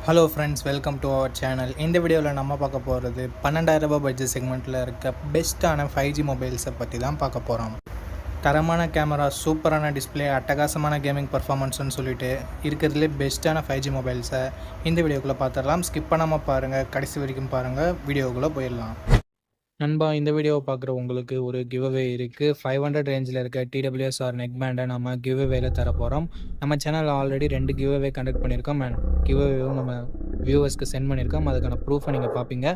Hello friends, welcome to our channel. இந்த வீடியோவில் நம்ம பார்க்க போகிறது 12,000 பட்ஜெட் செக்மெண்ட்டில் இருக்க பெஸ்ட்டான 5G மொபைல்ஸை பற்றி தான் பார்க்க போகிறோம். தரமான கேமரா, சூப்பரான டிஸ்பிளே, அட்டகாசமான கேமிங் பர்ஃபார்மன்ஸ்னு சொல்லிட்டு இருக்கிறதுலே பெஸ்ட்டான 5G மொபைல்ஸை இந்த வீடியோக்குள்ளே பார்த்துடலாம். ஸ்கிப் பண்ணாமல் பாருங்கள், கடைசி வரைக்கும் பாருங்கள். வீடியோக்குள்ளே போயிடலாம். நண்பா, இந்த வீடியோவை பார்க்குற உங்களுக்கு ஒரு கிவ்அவே இருக்குது. 500 ரேஞ்சில் இருக்க TWS நெக் பேண்டை நம்ம கிவ்அவேல தர போகிறோம். நம்ம சேனலில் ஆல்ரெடி 2 கிவ்அவே கண்டக்ட் பண்ணியிருக்கோம் அண்ட் கிவ்அவேவும் நம்ம வியூவர்ஸ்க்கு சென்ட் பண்ணியிருக்கோம். அதுக்கான ப்ரூஃபை நீங்கள் பார்ப்பீங்க.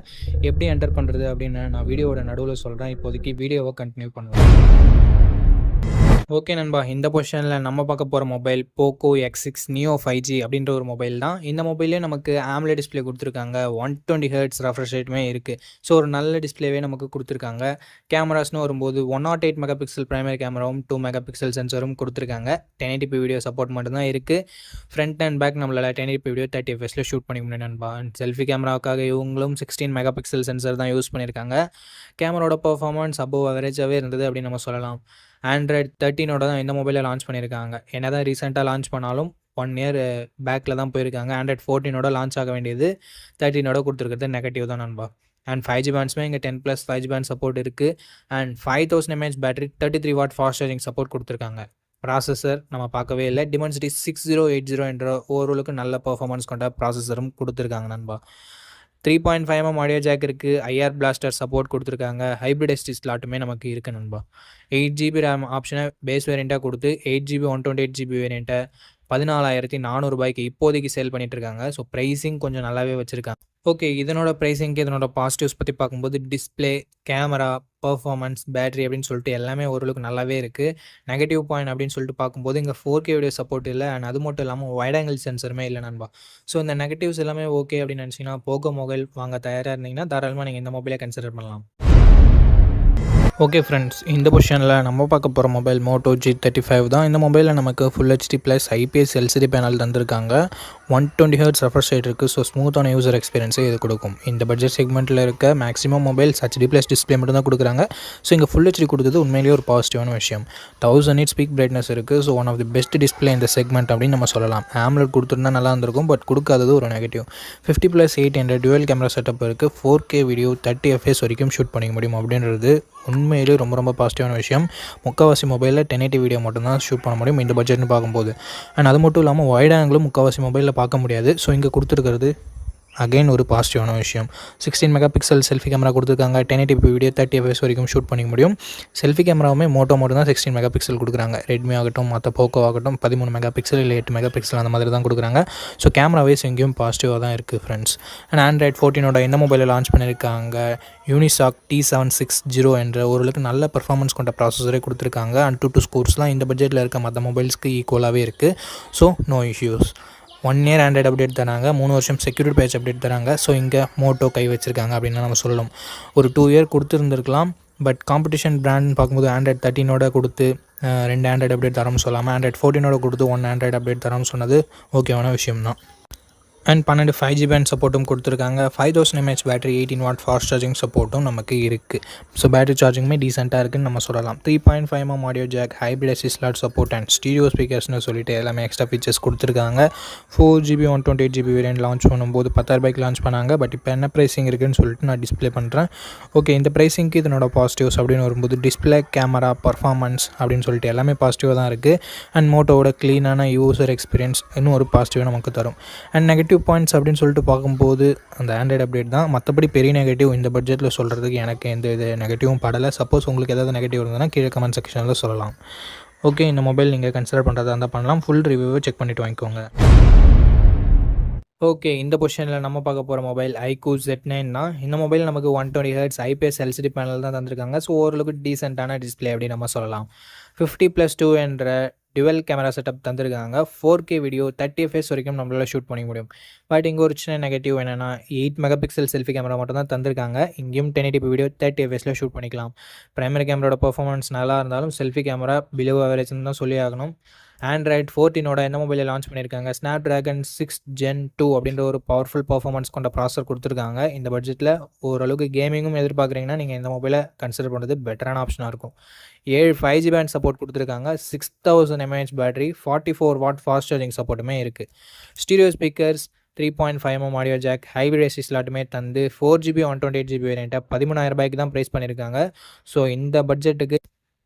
எப்படி என்டர் பண்ணுறது அப்படின்னு நான் வீடியோவோட நடுவில் சொல்கிறேன். இப்போதைக்கு வீடியோவை கண்டினியூ பண்ணலாம். ஓகே நண்பா, இந்த பொசிஷனில் நம்ம பார்க்க போகிற mobile Poco X6 Neo 5G அப்படின்ற ஒரு மொபைல் தான். இந்த மொபைலே நமக்கு AMOLED டிஸ்பிளே கொடுத்துருக்காங்க. 120 Hz ரெஃப்ரெஷ் ரேட்டுமே இருக்குது. ஸோ ஒரு நல்ல டிஸ்பிளேவே நமக்கு கொடுத்துருக்காங்க. கேமராஸ்னு வரும்போது 108 மெகா பிக்சல் பிரைமரி கேமராவும் 2 மெகா பிக்சல் சென்சரும் கொடுத்துருக்காங்க. 1080p வீடியோ சப்போர்ட் மட்டும்தான் இருக்குது. ஃப்ரண்ட் அண்ட் பேக் நம்மளால் 1080p வீடியோ 30 fps ஷூட் பண்ணிக்க முடியும் நண்பா. செல்ஃபி கேமராவுக்காக இவங்களும் 16 மெகா பிக்சல் சென்சர் தான் யூஸ் பண்ணியிருக்காங்க. கேமராவோட பர்ஃபார்மன்ஸ் அபோவ் அவரேஜாகவே இருந்தது அப்படின்னு நம்ம சொல்லலாம். Android 13 தான் இந்த மொபைலை லான்ச் பண்ணியிருக்காங்க. என்ன தான் ரீசெண்டாக லான்ச் பண்ணாலும் 1 இயர் பேக்கில் தான் போயிருக்காங்க. Android 14 லான்ச் ஆக வேண்டியது 13 கொடுத்துருக்கிறது நெகட்டிவ் தான் நண்பா. அண்ட் 5G பேண்ட்ஸுமே இங்கே 10+ 5G பேண்ட் சப்போர்ட் இருக்குது. And 5000 mAh battery 33 what fast charging support கொடுத்துருக்காங்க. ப்ராசஸர் நம்ம பார்க்கவே இல்லை. Dimensity 6080 என்ற ஓரளவுக்கு நல்ல பர்ஃபார்மன்ஸ் கொண்ட ப்ராசஸரும் கொடுத்துருக்காங்க நண்பா. 3.5mm ஆடியோ ஜாக் இருக்குது. IR பிளாஸ்டர் சப்போர்ட் கொடுத்துருக்காங்க. ஹைப்ரிட் SD ஸ்லாட்டுமே நமக்கு இருக்குது நண்பா. 8GB ரேம் ஆப்ஷனை பேஸ் வேரியண்ட்டாக கொடுத்து 8GB 128GB வேரியண்ட்டை 14,400 இப்போதைக்கு சேல் பண்ணிகிட்ருக்காங்க. ஸோ ப்ரைஸிங் கொஞ்சம் நல்லாவே வச்சுருக்காங்க. ஓகே, இதனோட ப்ரைஸிங்க்கு இதனோட பாசிட்டிவ்ஸ் பற்றி பார்க்கும்போது டிஸ்பிளே, கேமரா, பர்ஃபார்மன்ஸ், பேட்டரி அப்படின்னு சொல்லிட்டு எல்லாமே ஓரளவுக்கு நல்லாவே இருக்குது. நெகட்டிவ் பாயிண்ட் அப்படின்னு சொல்லிட்டு பார்க்கும்போது இங்கே 4K வீடியோ சப்போர்ட் இல்லை. அண்ட் அது மட்டும் இல்லாமல் வைட் ஆங்கிள் சென்சருமே இல்லை நண்பா. ஸோ இந்த நெகட்டிவ்ஸ் எல்லாமே ஓகே அப்படின்னு நினச்சிங்கன்னா போக்கோ மொபைல் வாங்க தயாராக இருந்தீங்கன்னா தாராளமாக நீங்கள் இந்த மொபைலை கன்சிடர் பண்ணலாம். ஓகே ஃப்ரெண்ட்ஸ், இந்த பொசிஷனில் நம்ம பார்க்க போகிற மொபைல் மோட்டோ G35 தான். இந்த மொபைலில் நமக்கு full HD + IPS LCD panel தந்திருக்காங்க. 120 Hz ரெஃப்ரெஷ் ரேட் இருக்குது. ஸோ ஸ்மூத்தான யூசர் எக்ஸ்பீரியன்ஸை இது கொடுக்கும். இந்த பட்ஜெட் செக்மெண்ட்டில் இருக்க மேக்ஸிமம் மொபைல்ஸ் HD+ டிஸ்பிளே மட்டும் தான் கொடுக்குறாங்க. ஸோ இங்கே ஃபுல் HD கொடுத்தது உண்மையிலேயே ஒரு பாசிட்டிவான விஷயம். 1000 nits பீக் பிரைட்னஸ் இருக்குது. So one of the best display இந்த செக்மெண்ட் அப்படின்னு நம்ம சொல்லலாம். AMOLED கொடுத்துருந்தா நல்லா இருந்திருக்கும், பட் கொடுக்காதது ஒரு நெகட்டிவ். 50+8 என்ற டுவல் கேமரா செட்டப் இருக்குது. 4K வீடியோ 30 fps வரைக்கும் ஷூட் பண்ணிக்க முடியும் அப்படின்றது உண்மையிலே ரொம்ப பாசிட்டிவான விஷயம். முக்கால்வாசி மொபைலில் 1080 வீடியோ மட்டும்தான் ஷூட் பண்ண முடியும் இந்த பட்ஜெட்னு பார்க்கும்போது. அண்ட் அது மட்டும் இல்லாமல் வைட் ஆங்கிளும் முக்கால்வாசி மொபைலில் பார்க்க முடியாது. ஸோ இங்கே கொடுத்துருக்கிறது அகைன் ஒரு பாசிட்டிவான விஷயம். 16 மெகா பிக்சல் செல்ஃபி கேமரா கொடுத்துருக்காங்க. 1080p வீடியோ 30 fps வரைக்கும் ஷூட் பண்ணிக்க முடியும். செல்ஃபி கேமராவுமே மோட்டோ மட்டும் தான் 16 மெகா பிக்சல் கொடுக்குறாங்க. ரெட்மி ஆகட்டும், மற்ற போக்கோ ஆகட்டும் 13 மெகா பிக்சல் இல்லை 8 மெகா பிக்சல் அந்த மாதிரி தான் கொடுக்குறாங்க. ஸோ கேமரா வைஸ் எங்கேயும் பாசிட்டிவாக தான் இருக்குது ஃப்ரெண்ட்ஸ். அண்ட் Android 14 இந்த மொபைலில் லான்ச் பண்ணியிருக்காங்க. யூனிசாக் T760 என்ற ஓரளவுக்கு நல்ல பர்ஃபார்மன்ஸ் கொண்ட ப்ராசஸரே கொடுத்துருக்காங்க. அண்ட் 2 ஸ்கோர்ஸ்லாம் இந்த பட்ஜெட்டில் இருக்க மற்ற மொபைல்ஸ்க்கு ஈக்குவலாகவே இருக்குது. So no issues. 1 year Android update தராங்க. 3 வருஷம் செக்யூரிட்டி பேட்ச் அப்டேட் தராங்க. ஸோ இங்கே மோட்டோ கை வச்சுருக்காங்க அப்படின்னு நம்ம சொல்லலாம். ஒரு 2 year கொடுத்துருந்துருக்கலாம். பட் காம்படிஷன் பிராண்ட்னு பார்க்கும்போது Android 13 கொடுத்து 2 ஆண்ட்ராய்டு அப்டேட் தரோம்னு சொல்லாமல் Android 14 கொடுத்து 1 ஆண்ட்ராய்டு அப்டேட் தரோம்னு சொன்னது ஓகேவான விஷயம் தான். அண்ட் 12 5G பேண்ட் சப்போர்ட்டும் கொடுத்துருக்காங்க. 5000 mAh battery 18 what fast charging சப்போர்ட்டும் நமக்கு இருக்குது. ஸோ பேட்டரி சார்ஜிங்குமே டீசெண்டாக இருக்குதுன்னு நம்ம சொல்லலாம். 3.5mm audio jack, hybrid SD slot support and stereo ஸ்பீக்கர்ஸ்னு சொல்லிட்டு எல்லாமே எக்ஸ்ட்ரா ஃபீச்சர்ஸ் கொடுத்துருக்காங்க. 4GB 128GB வேரியன்ட் லான்ச் பண்ணும்போது 10,000 லான்ச் பண்ணாங்க. பட் இப்போ என்ன ப்ரைஸிங் இருக்குதுன்னு சொல்லிட்டு நான் டிஸ்பிளே பண்ணுறேன். ஓகே, இந்த ப்ரைஸிங்க்கு இதனோட பாசிட்டிவ்ஸ் அப்படின்னு வரும்போது டிஸ்பிளே, கேமரா, பர்ஃபார்மன்ஸ் அப்படின்னு சொல்லிட்டு எல்லாமே பாசிட்டிவாக தான் இருக்குது. அண்ட் மோட்டோவோட க்ளீனான யூசர் எக்ஸ்பீரியன்ஸ் இன்னும் ஒரு பாசிட்டிவாக நமக்கு தரும். அண்ட் நெகட்டிவ் பாயிண்ட்ஸ் அப்படின்னு சொல்லிட்டு பார்க்கும்போது அந்த ஆண்ட்ராய்டு அப்டேட் தான். மற்றபடி பெரிய நெகட்டிவ் இந்த பட்ஜெட்டில் சொல்கிறதுக்கு எனக்கு எந்த இது நெகட்டிவும் படலை. சப்போஸ் உங்களுக்கு ஏதாவது நெகட்டிவ் இருந்ததுன்னா கீழே கமெண்ட் செக்ஷனில் சொல்லலாம். ஓகே, இந்த மொபைல் நீங்கள் கன்சிடர் பண்ணுறதா இருந்தால் பண்ணலாம். ஃபுல் ரிவ்யூவை செக் பண்ணிவிட்டு வாங்கிக்கோங்க. ஓகே, இந்த பொசிஷனில் நம்ம பார்க்க போகிற மொபைல் iQOO Z9 தான். இந்த மொபைல் நமக்கு 120 Hz IPS LCD பேனல் தான் தந்திருக்காங்க. ஸோ ஓரளவுக்கு டீசெண்டான டிஸ்பிளே அப்படின்னு நம்ம சொல்லலாம். 50+2 என்ற டுவல் கேமரா செட்டப் தந்திருக்காங்க. 4K வீடியோ 30 fps வரைக்கும் நம்மளால் ஷூட் பண்ணிக்க முடியும். பட் இங்கே ஒரு சின்ன நெகட்டிவ் என்னென்னா 8 மெகா பிக்சல் செல்ஃபி கேமரா மட்டும் தான் தந்திருக்காங்க. இங்கேயும் 1080p வீடியோ 30 fps ஷூட் பண்ணிக்கலாம். பிரைமரி கேமராவோட பர்ஃபார்மன்ஸ் நல்லா இருந்தாலும் செல்ஃபி கேமரா பிலோ ஆவரேஜ்னு தான் சொல்லி ஆகணும். Android 14 இந்த மொபைலை லான்ச் பண்ணியிருக்காங்க. Snapdragon 6 Gen 2 அப்படின்ற ஒரு பவர்ஃபுல் பர்ஃபார்மன்ஸ் கொண்ட ப்ராசஸர் கொடுத்துருக்காங்க. இந்த பட்ஜெட்டில் ஓரளவுக்கு கேமிங்கும் எதிர்பார்க்குறீங்கன்னா நீங்கள் இந்த மொபைலை கன்சிடர் பண்ணுறது பெட்டரான ஆப்ஷனாக இருக்கும். 7 5G பேண்ட் சப்போர்ட் கொடுத்துருக்காங்க. 6000 mAh battery, 44 watt fast charging சப்போர்ட்டுமே இருக்குது. Stereo speakers, 3.5mm audio jack, hybrid SD ஸ்லாட்டுமே தந்து 4GB 128GB வேரியண்ட்டை 13,000 ரூபாய்க்கு தான் ப்ரைஸ் பண்ணியிருக்காங்க. ஸோ இந்த பட்ஜெட்டுக்கு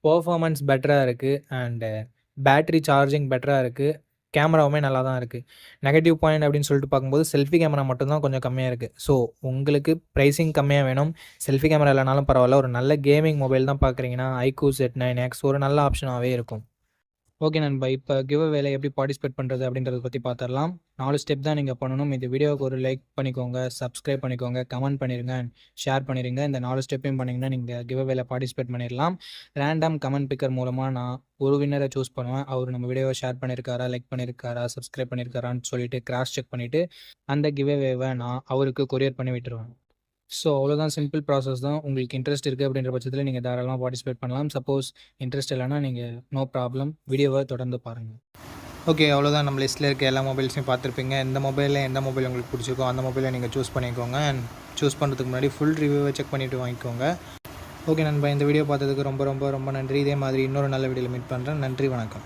பெர்ஃபார்மன்ஸ் பெட்டராக இருக்குது அண்டு பேட்டரி சார்ஜிங் பெட்டராக இருக்குது. கேமராவுமே நல்லா தான் இருக்குது. நெகட்டிவ் பாயிண்ட் அப்படின்னு சொல்லிட்டு பார்க்கும்போது செல்ஃபி கேமரா மட்டும்தான் கொஞ்சம் கம்மியாக இருக்குது. ஸோ உங்களுக்கு ப்ரைஸிங் கம்மியாக வேணும், செல்ஃபி கேமரா இல்லைனாலும் பரவாயில்ல, ஒரு நல்ல கேமிங் மொபைல் தான் பார்க்குறீங்கன்னா iQOO Z9X ஒரு நல்ல ஆப்ஷனாகவே இருக்கும். ஓகே நண்பா, இப்போ கிவ் அவேல எப்படி பார்ட்டிசிபேட் பண்ணுறது அப்படின்றத பற்றி பார்த்துடலாம். 4 ஸ்டெப் தான் நீங்கள் பண்ணணும். இந்த வீடியோவுக்கு ஒரு லைக் பண்ணிக்கோங்க, சப்ஸ்கிரைப் பண்ணிக்கோங்க, கமெண்ட் பண்ணிடுங்க, ஷேர் பண்ணிடுங்க. இந்த 4 ஸ்டெப்பையும் பண்ணிங்கன்னா நீங்கள் கிவ் அவேல பார்ட்டிசிபேட் பண்ணிடலாம். ரேண்டம் கமெண்ட் பிக்கர் மூலமாக நான் ஒரு வின்னரை சூஸ் பண்ணுவேன். அவர் நம்ம வீடியோவை ஷேர் பண்ணியிருக்காரா, லைக் பண்ணியிருக்காரா, சப்ஸ்கிரைப் பண்ணியிருக்காரான்னு சொல்லிட்டு கிராஸ் செக் பண்ணிவிட்டு அந்த கிவ் அவேவை நான் அவருக்கு கொரியர் பண்ணி விட்டுருவேன். ஸோ அவ்வளோதான், சிம்பிள் ப்ராசஸ் தான். உங்களுக்கு இன்ட்ரெஸ்ட் இருக்குது அப்படின்ற பட்சத்தில் நீங்கள் தாராளமாக பார்ட்டிசிபேட் பண்ணலாம். சப்போஸ் இன்ட்ரெஸ்ட் இல்லைனா நீங்கள் நோ ப்ராப்ளம், வீடியோவை தொடர்ந்து பாருங்கள். ஓகே, அவ்வளோதான். நம்ம லிஸ்ட்டில் இருக்க எல்லா மொபைல்ஸையும் பார்த்துருப்பீங்க. எந்த மொபைல் உங்களுக்கு பிடிச்சிருக்கோ அந்த மொபைலை நீங்கள் சூஸ் பண்ணிக்கோங்க. அண்ட் சூஸ் பண்ணுறதுக்கு முன்னாடி ஃபுல் ரிவ்யூவை செக் பண்ணிவிட்டு வாங்கிக்கோங்க. ஓகே நண்பா, இந்த வீடியோ பார்த்ததுக்கு ரொம்ப ரொம்ப ரொம்ப நன்றி. இதே மாதிரி இன்னொரு நல்ல வீடியோவில் மீட் பண்ணுறேன். நன்றி, வணக்கம்.